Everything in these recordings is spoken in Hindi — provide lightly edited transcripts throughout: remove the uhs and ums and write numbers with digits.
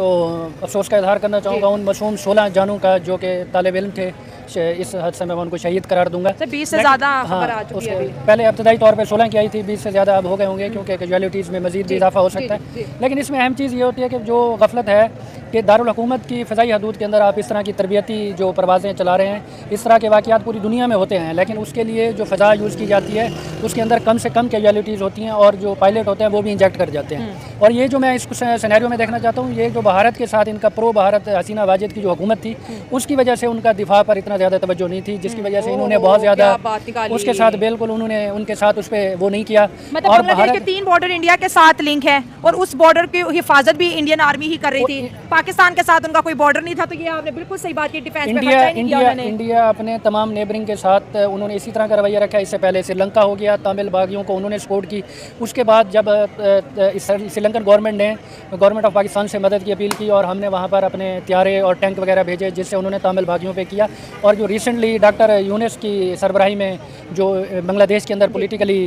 तो अफसोस का इजहार करना चाहूँगा उन मासूम 16 जानों का जो कि तालिब इल्म थे। इस हादसे में मैं उनको शहीद करार दूंगा। 20 से ज़्यादा खबर आ हाँ, चुकी है अभी। पहले इब्तदाई तौर पे 16 की आई थी, 20 से ज़्यादा अब हो गए होंगे क्योंकि कैजुअलिटीज़ में मज़ीद भी इजाफा हो सकता है। लेकिन इसमें अहम चीज़ ये होती है कि जो गफलत है कि दारुल हुकूमत की फ़िज़ाई हदूद के अंदर आप इस तरह की तरबियती जो परवाज़ें चला रहे हैं, इस तरह के वाक़यात पूरी दुनिया में होते हैं, लेकिन उसके लिए जो फ़िज़ा यूज़ की जाती है उसके अंदर कम से कम कैजुअलिटीज़ होती हैं और जो पायलट होते हैं वो भी इंजेक्ट कर जाते हैं। और ये जो मैं इस सिनेरियो में देखना चाहता हूँ, ये जो भारत के साथ इनका प्रो भारत हसीना वाजिद की जो हुकूमत थी उसकी वजह से उनका दिफा पर इतना ज़्यादा तवज्जो नहीं थी, जिसकी वजह से इन्होंने बहुत ज़्यादा उसके साथ बिल्कुल उन्होंने उनके साथ उस पर वो नहीं किया। मतलब और बांग्लादेश के 3 बॉर्डर इंडिया के साथ लिंक है और उस बॉर्डर की हिफाजत भी इंडियन आर्मी ही कर रही थी। पाकिस्तान के साथ उनका कोई बॉर्डर नहीं था। तो ये आपने बिल्कुल सही बात की। डिफेंस में खर्चा ही नहीं किया उन्होंने। इंडिया अपने तमाम नेबरिंग के साथ उन्होंने इसी तरह का रवैया रखा। इससे पहले श्रीलंका हो गया, तमिल बागियों को उन्होंने सपोर्ट की। उसके बाद जब श्रीलंकन गवर्नमेंट ऑफ पाकिस्तान से मदद की अपील की और हमने वहाँ पर अपने त्यारे और टैंक वगैरह भेजे, जिससे उन्होंने तमिल बागियों पे किया। और जो रिसेंटली डॉक्टर यूनुस की सरबराही में जो बांग्लादेश के अंदर पॉलिटिकली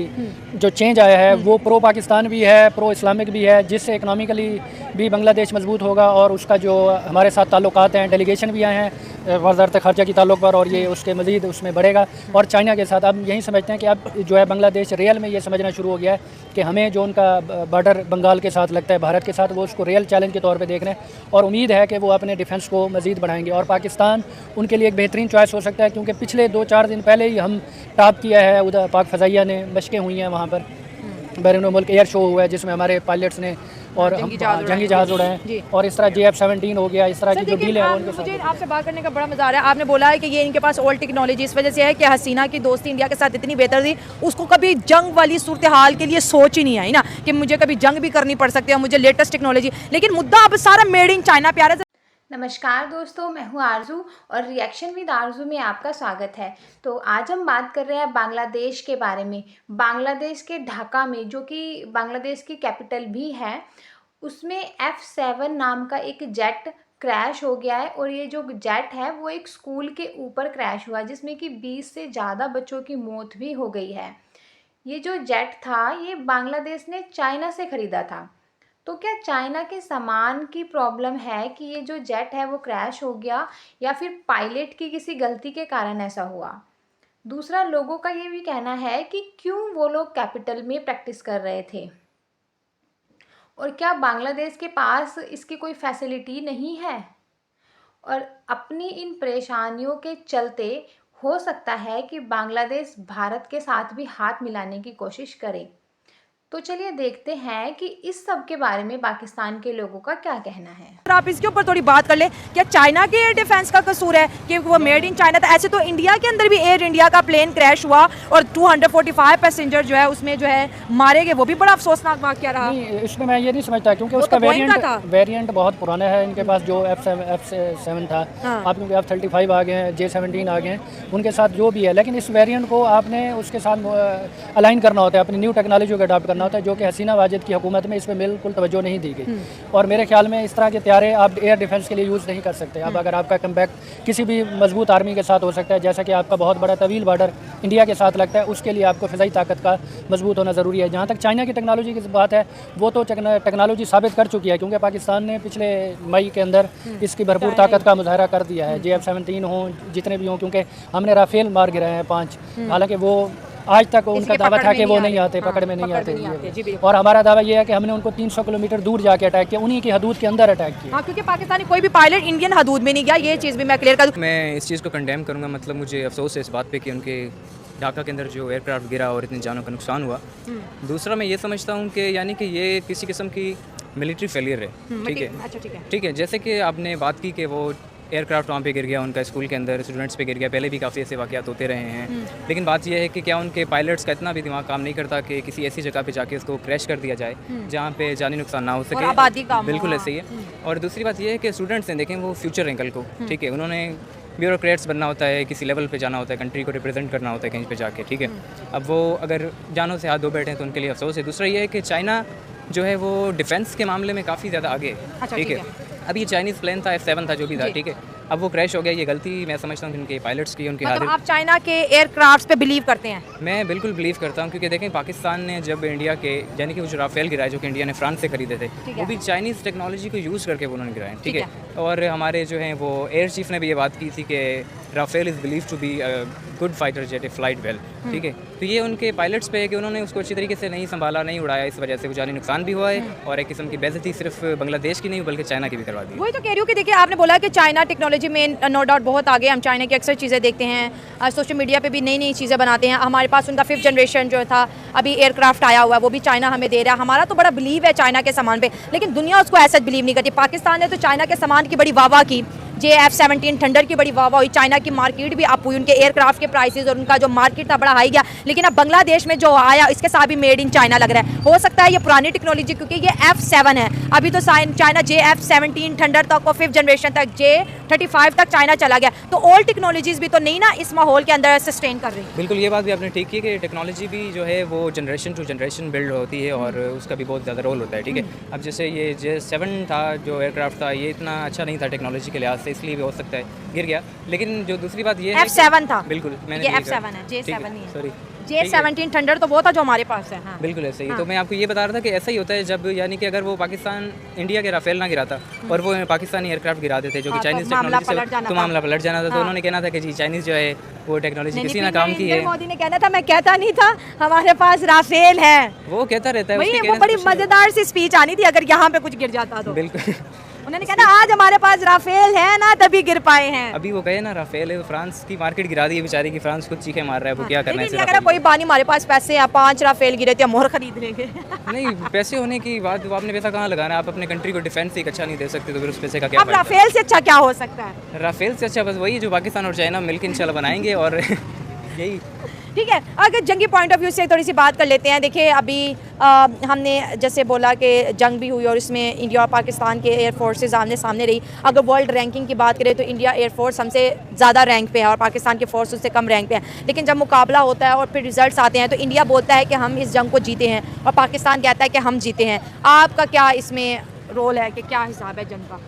जो चेंज आया है वो प्रो पाकिस्तान भी है, प्रो इस्लामिक भी है, जिससे इकनॉमिकली भी बांग्लादेश मजबूत होगा और उसका जो हमारे साथ ताल्लुकात हैं, डेलीगेशन भी आए हैं वज़ारत ख़ारजा की ताल्लुक पर, और ये उसके मज़ीद उसमें बढ़ेगा। और चाइना के साथ अब यही समझते हैं कि अब जो है बांग्लादेश रियल में ये समझना शुरू हो गया है कि हमें जो उनका बॉर्डर बंगाल के साथ लगता है भारत के साथ, वो उसको रियल चैलेंज के तौर पे देख रहे हैं और उम्मीद है कि वो अपने डिफेंस को मज़ीद बढ़ाएंगे। और पाकिस्तान उनके लिए एक बेहतरीन चॉइस हो सकता है क्योंकि पिछले 2-4 दिन पहले ही हम टॉप किया है, उधर पाक फ़ज़ाइया ने मशक़ें हुई हैं वहाँ पर, बैरून मुल्क एयर शो हुआ है जिसमें हमारे पायलट्स ने और जंगी जहाज़ उड़ाए हैं। और इस तरह JF-17 हो गया, इस तरह की जो डील है उनके साथ। मुझे आपसे बात करने का बड़ा मज़ा आ रहा है। आपने बोला है कि ये इनके पास ओल्ड टेक्नोलॉजी इस वजह से है कि हसीना की दोस्ती इंडिया के साथ इतनी बेहतर थी, उसको कभी जंग वाली सूरत हाल के लिए सोच ही नहीं आई ना कि मुझे कभी जंग भी करनी पड़ सकती है, मुझे लेटेस्ट टेक्नोलॉजी। लेकिन मुद्दा अब सारा मेड इन चाइना पे आ रहा है। नमस्कार दोस्तों, मैं हूँ आरजू और रिएक्शन विद आरजू में आपका स्वागत है। तो आज हम बात कर रहे हैं बांग्लादेश के बारे में। बांग्लादेश के ढाका में, जो कि बांग्लादेश की कैपिटल भी है, उसमें F-7 नाम का एक जेट क्रैश हो गया है। और ये जो जेट है वो एक स्कूल के ऊपर क्रैश हुआ जिसमें कि 20 से ज़्यादा बच्चों की मौत भी हो गई है। ये जो जेट था ये बांग्लादेश ने चाइना से ख़रीदा था। तो क्या चाइना के सामान की प्रॉब्लम है कि ये जो जेट है वो क्रैश हो गया, या फिर पायलट की किसी गलती के कारण ऐसा हुआ? दूसरा, लोगों का ये भी कहना है कि क्यों वो लोग कैपिटल में प्रैक्टिस कर रहे थे, और क्या बांग्लादेश के पास इसकी कोई फैसिलिटी नहीं है? और अपनी इन परेशानियों के चलते हो सकता है कि बांग्लादेश भारत के साथ भी हाथ मिलाने की कोशिश करे। तो चलिए देखते हैं कि इस सब के बारे में पाकिस्तान के लोगों का क्या कहना है। आप इसके ऊपर थोड़ी बात कर ले, क्या चाइना के एयर डिफेंस का कसूर है कि वो मेड इन चाइना था? ऐसे तो इंडिया के अंदर भी एयर इंडिया का प्लेन क्रैश हुआ और 245 पैसेंजर जो है उसमें जो है मारे गए, वो भी बड़ा अफसोसनाक वाकया रहा। इसमें मैं ये नहीं समझता क्योंकि उसका वेरिएंट बहुत पुराना है इनके पास। जो F-7 था, आप क्योंकि F-35 आ गए हैं, J-17 आ गए हैं, उनके साथ जो भी है, लेकिन इस वेरिएंट को आपने उसके साथ अलाइन करना होता है, अपनी न्यू टेक्नोलॉजी को अडॉप्ट करना होता है, जो कि हसीना वाजिद की हुकूमत में इस पर बिल्कुल तवज्जो नहीं दी गई। और मेरे ख्याल में इस तरह के त्यारे आप एयर डिफेंस के लिए यूज़ नहीं कर सकते। अब अगर आपका कम्पैक्ट किसी भी मजबूत आर्मी के साथ हो सकता है, जैसा कि आपका बहुत बड़ा तवील बॉर्डर इंडिया के साथ लगता है, उसके लिए आपको फ़िज़ाई ताकत का मजबूत होना ज़रूरी है। जहाँ तक चाइना की टेक्नोलॉजी की बात है, वो तो टेक्नोलॉजी साबित कर चुकी है क्योंकि पाकिस्तान ने पिछले मई के अंदर इसकी भरपूर ताकत का मुजाहरा कर दिया है। JF-17 हों, जितने भी हों, क्योंकि हमने राफेल मार गिराए हैं 5, हालांकि वो आज तक उनका दावा था कि वो नहीं आते, पकड़ में नहीं आते। और हमारा दावा ये है कि हमने उनको 300 किलोमीटर दूर जाके अटैक किया, उन्हीं की हदूद के अंदर अटैक किया। क्योंकि पाकिस्तानी कोई भी पायलट इंडियन हदूद में नहीं गया, ये चीज़ भी मैं क्लियर कर दूं। मैं इस चीज़ को कंडेम करूँगा। मतलब मुझे अफसोस है इस बात पे कि उनके ढाका के अंदर जो एयरक्राफ्ट गिरा और इतनी जानों का नुकसान हुआ। दूसरा, मैं ये समझता हूँ कि यानी कि ये किसी किस्म की मिलिट्री फेलियर है। ठीक है, ठीक है। जैसे कि आपने बात की कि वो एयरक्राफ्ट वहाँ पे गिर गया, उनका स्कूल के अंदर स्टूडेंट्स पे गिर गया, पहले भी काफ़ी ऐसे वाक़यात होते रहे हैं। लेकिन बात यह है कि क्या उनके पायलट्स का इतना भी दिमाग काम नहीं करता कि किसी ऐसी जगह पे जाके उसको क्रैश कर दिया जाए जहाँ पे जानी नुकसान ना हो सके। बिल्कुल ऐसे ही है। और दूसरी बात यह है कि स्टूडेंट्स ने देखें वो फ्यूचर एंकल को, ठीक है, उन्होंने ब्यूरोक्रेट्स बनना होता है, किसी लेवल पे जाना होता है, कंट्री को रिप्रेजेंट करना होता है कहीं पे जाके, ठीक है। अब वो अगर जानों से हाथ धो बैठे हैं तो उनके लिए अफसोस है। दूसरा ये है कि चाइना जो है वो डिफेंस के मामले में काफ़ी ज़्यादा आगे है, ठीक है। अब ये चाइनीज़ प्लेन था, F-7 था, जो भी था, ठीक है। अब वो क्रैश हो गया, ये गलती मैं समझता हूँ कि उनके पायलट्स की, उनके मतलब हाथ। आप चाइना के एयरक्राफ्ट पे बिलीव करते हैं? मैं बिल्कुल बिलीव करता हूँ, क्योंकि देखें पाकिस्तान ने जब इंडिया के यानी कि वो जो राफेल गिराए जो कि इंडिया ने फ्रांस से खरीदे थे, वो भी चाइनीज़ टेक्नोलॉजी को यूज़ करके वो उन्होंने गिराए, ठीक है। और हमारे जो हैं वो एयर चीफ ने भी ये बात की थी कि Rafale is believe to be good fighter jet, flight well, ठीक है। तो ये उनके पायलट्स पे है कि उन्होंने उसको अच्छी तरीके से नहीं संभाला, नहीं उड़ाया, इस वजह से वो जानी नुकसान भी हुआ है और एक किस्म की बेइज्जती सिर्फ बांग्लादेश की नहीं बल्कि चाइना की भी करवा दी। वही तो कह रही हूँ कि देखिए आपने बोला कि चाइना टेक्नोलॉजी में नो डाउट बहुत आगे, हम चाइना की अक्सर चीज़ें देखते हैं, सोशल मीडिया पे भी नई नई चीज़ें बनाते हैं। हमारे पास उनका 5th जनरेशन जो था अभी एयरक्राफ्ट आया हुआ है, वो भी चाइना हमें दे रहा है। हमारा तो बड़ा बिलीव है चाइना के सामान पे, लेकिन दुनिया उसको ऐसा बिलीव नहीं करती। पाकिस्तान ने तो चाइना के सामान की बड़ी वाहवाह की, JF-17 थंडर की बड़ी वाहवाह हुई, चाइना की मार्केट भी अप हुई, उनके एयरक्राफ्ट के प्राइसेस और उनका जो मार्केट था बड़ा हाई गया। लेकिन अब बांग्लादेश में जो आया इसके साथ भी मेड इन चाइना लग रहा है। हो सकता है ये पुरानी टेक्नोलॉजी, क्योंकि ये F7 है, अभी तो चाइना JF-17 थंडर तक और 5th जनरेशन तक J-35 तक चाइना चला गया। तो ओल्ड टेक्नोलॉजीज भी तो नहीं ना इस माहौल के अंदर सस्टेन कर रही। बिल्कुल, ये बात भी आपने ठीक की कि टेक्नोलॉजी भी जो है वो जनरेशन टू जनरेशन बिल्ड होती है और उसका भी बहुत ज़्यादा रोल होता है, ठीक है। अब जैसे ये J7 था जो एयरक्राफ्ट था, ये इतना अच्छा नहीं था टेक्नोलॉजी के लिहाज से, इसलिए भी हो सकता है गिर गया। लेकिन जो दूसरी बात ये है F7 था, बिल्कुल, मैंने ये भी F7 कहा। है, J7 नहीं है। सॉरी, J-17 थंडर तो वो था जो हमारे पास है। हाँ। बिल्कुल ऐसे ही। तो मैं आपको ये बता रहा था कि ऐसा ही होता है जब यानी कि अगर वो पाकिस्तान इंडिया के राफेल ना गिराता और वो पाकिस्तानी एयरक्राफ्ट गिरा देते जो कि हाँ, चाइनीज़ तो मामला टेक्नोलॉजी पलट जाना से, तो था। मामला पलट जाना था। तो उन्होंने कहना था कि जी चाइनीज़ जो है वो टेक्नोलॉजी किसी ना काम की है। मोदी ने कहना था, मैं कहता नहीं था हमारे पास राफेल है, वो कहता रहता है, वही उसके वो कहने बड़ी से कुछ नहीं मजेदार सी स्पीच आनी थी अगर यहाँ पे कुछ गिर जाता तो। होता। बिल्कुल। उन्होंने कहना आज हमारे पास राफेल है ना तभी गिर पाए हैं। अभी वो कहे ना राफेल है, फ्रांस की मार्केट गिरा दी है बेचारी की, फ्रांस खुद चीखे मार रहा है, वो क्या करना है लेकिन अगर कोई बानी हमारे पास पैसे हैं, 5 राफेल गिरे थे, हम और खरीद लेंगे। नहीं, पैसे होने की बात, वो आपने पैसा कहाँ लगाना है? आप अपने कंट्री को डिफेंस एक अच्छा नहीं दे सकते तो फिर उस पैसे का क्या अब राफेल से अच्छा क्या हो सकता है? राफेल से अच्छा बस वही जो पाकिस्तान और चाइना मिलकर इंशाल्लाह बनाएंगे और यही। ठीक है, अगर जंगी पॉइंट ऑफ व्यू से थोड़ी सी बात कर लेते हैं। देखिए अभी हमने जैसे बोला कि जंग भी हुई और इसमें इंडिया और पाकिस्तान के एयर फोर्सेस आमने सामने रही। अगर वर्ल्ड रैंकिंग की बात करें तो इंडिया एयर फोर्स हमसे ज़्यादा रैंक पे है और पाकिस्तान की फोर्स उससे कम रैंक पे है। लेकिन जब मुकाबला होता है और फिर रिजल्ट्स आते हैं तो इंडिया बोलता है कि हम इस जंग को जीते हैं और पाकिस्तान कहता है कि हम जीते हैं। आपका क्या इसमें रोल है कि क्या हिसाब है जंग का?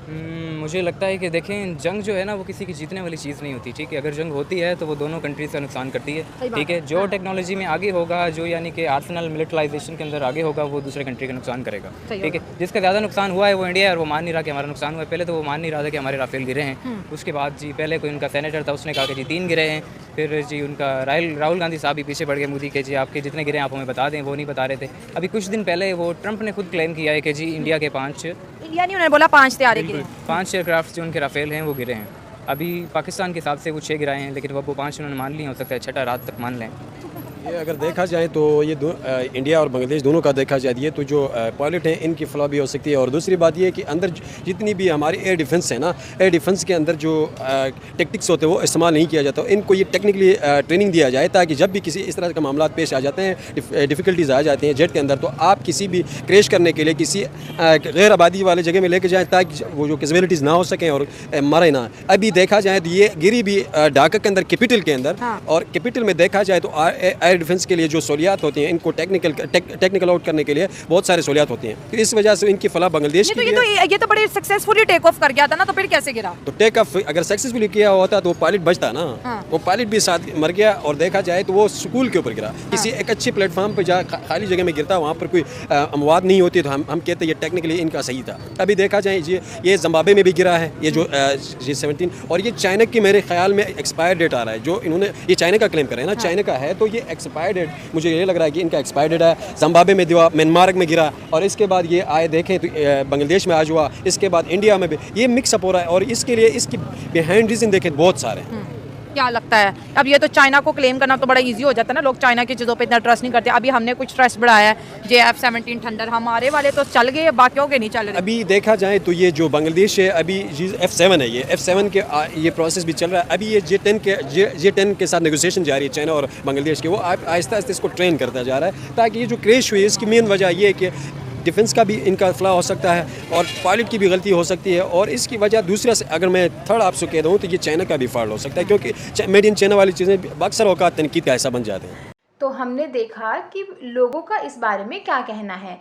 मुझे लगता है कि देखें जंग जो है ना वो किसी की जीतने वाली चीज़ नहीं होती, ठीक है। अगर जंग होती है तो वो दोनों कंट्रीज का नुकसान करती है, ठीक है। जो टेक्नोलॉजी में आगे होगा, जो यानी कि आर्सेनल मिलिटराइजेशन के अंदर आगे होगा, वो दूसरे कंट्री का नुकसान करेगा, ठीक है। जिसका ज़्यादा नुकसान हुआ है वो इंडिया है और वो मान नहीं रहा कि हमारा नुकसान हुआ है। पहले तो वो मान नहीं रहा था कि हमारे राफेल गिरे हैं, उसके बाद जी पहले कोई उनका सेनेटर था उसने कहा कि जी 3 गिरे हैं, फिर जी उनका राहुल गांधी साहब भी पीछे पड़ गए मोदी के, जी आपके जितने गिरे हैं आप हमें बता दें, वो नहीं बता रहे थे। अभी कुछ दिन पहले वो ट्रंप ने खुद क्लेम किया है कि जी इंडिया के 5 इंडिया नहीं, उन्होंने बोला 5 तैयारी गिरे, 5 एयरक्राफ्ट जो उनके राफेल हैं वो गिरे हैं। अभी पाकिस्तान के हिसाब से वो 6 गिराए हैं, लेकिन वो 5 उन्होंने मान ली, हो सकता है छठा रात तक मान लें। ये अगर देखा जाए तो ये इंडिया और बांग्लादेश दोनों का देखा जाए ये तो जो पायलट हैं इनकी फलाह भी हो सकती है। और दूसरी बात ये है कि अंदर जितनी भी हमारी एयर डिफेंस है ना, एयर डिफेंस के अंदर जो टेक्टिक्स होते हैं वो इस्तेमाल नहीं किया जाता। इनको ये टेक्निकली ट्रेनिंग दिया जाए ताकि जब भी किसी इस तरह का मामला पेश आ जाते हैं, डिफ़िकल्टीज आ जाती हैं जेट के अंदर, तो आप किसी भी क्रैश करने के लिए किसी गैर आबादी वाले जगह में लेके जाएँ ताकि वो जो कैजुअलिटीज़ ना हो सकें और मरे ना। अभी देखा जाए तो ये गिरी भी ढाका के अंदर, कैपिटल के अंदर, और कैपिटल में देखा जाए तो एयर डिफेंस के लिए जो सहूलियात होती हैं इनको टेक्निकल आउट करने के लिए बहुत सारे सहूलियात होती हैं। तो इस वजह से इनकी फलाह बांग्लादेश की ये तो बड़े सक्सेसफुली टेक ऑफ कर गया था ना, तो फिर कैसे गिरा? तो टेक ऑफ अगर सक्सेसफुली किया होता तो पायलट बचता ना। वो पायलट भी साथ मर गया। और देखा जाए तो वो स्कूल के ऊपर गिरा, किसी एक अच्छे प्लेटफॉर्म पर जा खाली जगह में गिरता, वहाँ पर कोई अमवाद नहीं होती, तो हम कहते हैं ये टेक्निकली इनका सही था। अभी देखा जाए ये जिम्बाब्वे में भी गिरा है ये जो J-17, और ये चाइना की मेरे ख्याल में एक्सपायर डेट आ रहा है जो इन्होंने, ये चाइना का क्लेम कर रहे हैं ना, चाइना का है तो ये एक्सपायर डेट मुझे ये लग रहा है कि इनका एक्सपायर डेट है। जिम्बाब्वे में दिया, म्यांमार में गिरा, और इसके बाद ये आए देखें तो बांग्लादेश में आज हुआ, इसके बाद इंडिया में भी ये मिक्सअप हो रहा है। और इसके लिए इसकी बिहाइंड रीजन देखें बहुत सारे हैं। क्या लगता है? अब ये तो चाइना को क्लेम करना तो बड़ा इजी हो जाता है ना, लोग चाइना की चीज़ों पे इतना ट्रस्ट नहीं करते। अभी हमने कुछ ट्रस्ट बढ़ाया है, JF-17 थंडर, हमारे वाले तो चल गए, बाकियों के नहीं चल रहे। अभी देखा जाए तो ये जो बांग्लादेश है अभी F7 है, ये F7 के ये प्रोसेस भी चल रहा है। अभी ये J10 के साथ नेगोशिएशन जारी है चाइना और बांग्लादेश के, वो आहिस्ता आहिस्ता इसको ट्रेन करता जा रहा है ताकि ये जो क्रैश हुई इसकी मेन वजह ये है कि डिफेंस का भी इनका फला हो सकता है और पायलट की भी गलती हो सकती है। और इसकी वजह दूसरा से अगर मैं थर्ड आपसे कह दूँ तो ये चाइना का भी फॉल्ट हो सकता है, क्योंकि मेड इन चाइना वाली चीज़ें अक्सर औकात तनकीद का हिस्सा बन जाते हैं। तो हमने देखा कि लोगों का इस बारे में क्या कहना है।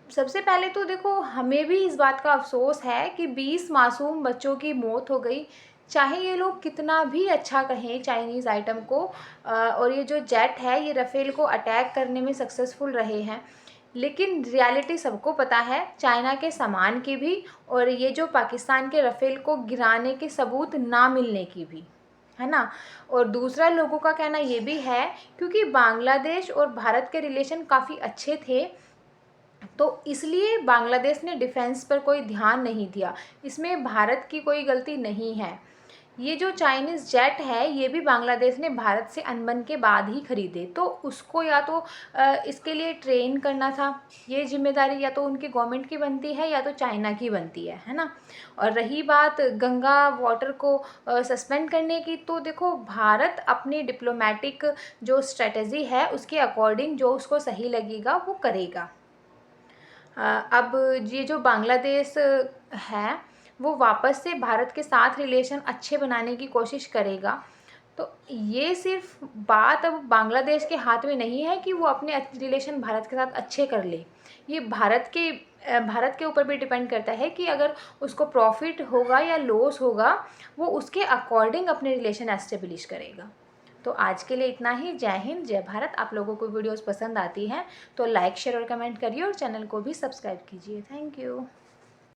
सबसे पहले तो देखो, हमें भी इस बात का अफसोस है कि 20 मासूम बच्चों की मौत हो गई, चाहे ये लोग कितना भी अच्छा कहें चाइनीज़ आइटम को, और ये जो जेट है ये राफेल को अटैक करने में सक्सेसफुल रहे हैं, लेकिन रियलिटी सबको पता है चाइना के सामान की भी, और ये जो पाकिस्तान के राफेल को गिराने के सबूत ना मिलने की भी, है ना। और दूसरा लोगों का कहना ये भी है क्योंकि बांग्लादेश और भारत के रिलेशन काफ़ी अच्छे थे, तो इसलिए बांग्लादेश ने डिफेंस पर कोई ध्यान नहीं दिया। इसमें भारत की कोई गलती नहीं है। ये जो चाइनीज़ जेट है ये भी बांग्लादेश ने भारत से अनबन के बाद ही खरीदे, तो उसको या तो इसके लिए ट्रेन करना था, ये जिम्मेदारी या तो उनकी गवर्नमेंट की बनती है या तो चाइना की बनती है ना। और रही बात गंगा वाटर को सस्पेंड करने की, तो देखो भारत अपनी डिप्लोमेटिक जो स्ट्रेटजी है उसके अकॉर्डिंग जो उसको सही लगेगा वो करेगा। अब ये जो बांग्लादेश है वो वापस से भारत के साथ रिलेशन अच्छे बनाने की कोशिश करेगा, तो ये सिर्फ बात अब बांग्लादेश के हाथ में नहीं है कि वो अपने रिलेशन भारत के साथ अच्छे कर ले। ये भारत के ऊपर भी डिपेंड करता है कि अगर उसको प्रॉफिट होगा या लॉस होगा, वो उसके अकॉर्डिंग अपने रिलेशन एस्टेब्लिश करेगा। तो आज के लिए इतना ही। जय हिंद, जय भारत। आप लोगों को वीडियोस पसंद आती हैं तो लाइक शेयर और कमेंट करिए और चैनल को भी सब्सक्राइब कीजिए। Thank you.